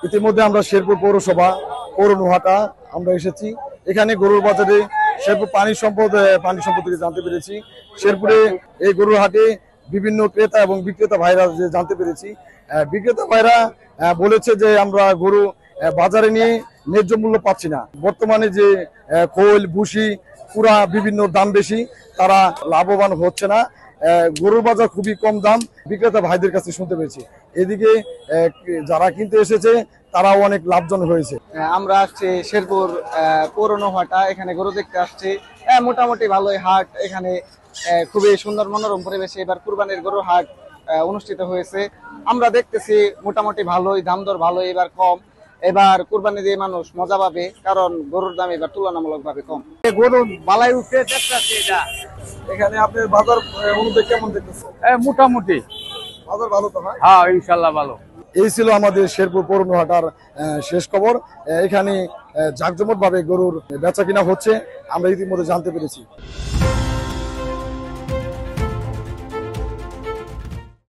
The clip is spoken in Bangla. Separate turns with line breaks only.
ইতিমধ্যে আমরা শেরপুর পৌরসভা পৌরনুহাটা আমরা এসেছি। এখানে গরুর বাজারে শেরপুর পানি সম্পদ থেকে জানতে পেরেছি, শেরপুরে এই গরুর হাটে বিভিন্ন ক্রেতা এবং বিক্রেতা ভাইরা যে জানতে পেরেছি, বিক্রেতা ভাইরা বলেছে যে আমরা গরু বাজারে নিয়ে ন্যায্য মূল্য পাচ্ছি না। বর্তমানে যে খোল ভুসি পুরা বিভিন্ন দাম বেশি, তারা লাভবান হচ্ছে না। গরুর বাজার খুবই কম দাম বিক্রেতা ভাইদের কাছে শুনতে পেয়েছি। এদিকে যারা কিনতে এসেছে তারাও অনেক লাভজনক হয়েছে।
আমরা আসছি শেরপুর পৌরনুহাটা, এখানে গরু দেখতে আসছি। মোটামুটি ভালোই হাট, এখানে খুবই সুন্দর মনোরম পরিবেশে এবার কুরবানির গরুর হাট অনুষ্ঠিত হয়েছে। আমরা দেখতেছি মোটামুটি ভালোই, দাম দর ভালোই, এবার কম। এবার কুরবানি দিয়ে মানুষ মজা পাবে, কারণ গরুর দাম এবার তুলনামূলক ভাবে কম।
গরু বালাই উঠে দেখতেছি এটা।
এখানে আপনার বাজার অনুযায়ী কেমন দেখতেছেন?
মোটামুটি
বাজার ভালো তো?
হ্যাঁ, ইনশাল্লাহ ভালো।
এই ছিল আমাদের শেরপুর পৌরনুহাটার শেষ খবর। এখানে জাঁকজমট ভাবে গরুর বেচা কিনা হচ্ছে, আমরা ইতিমধ্যে জানতে পেরেছি।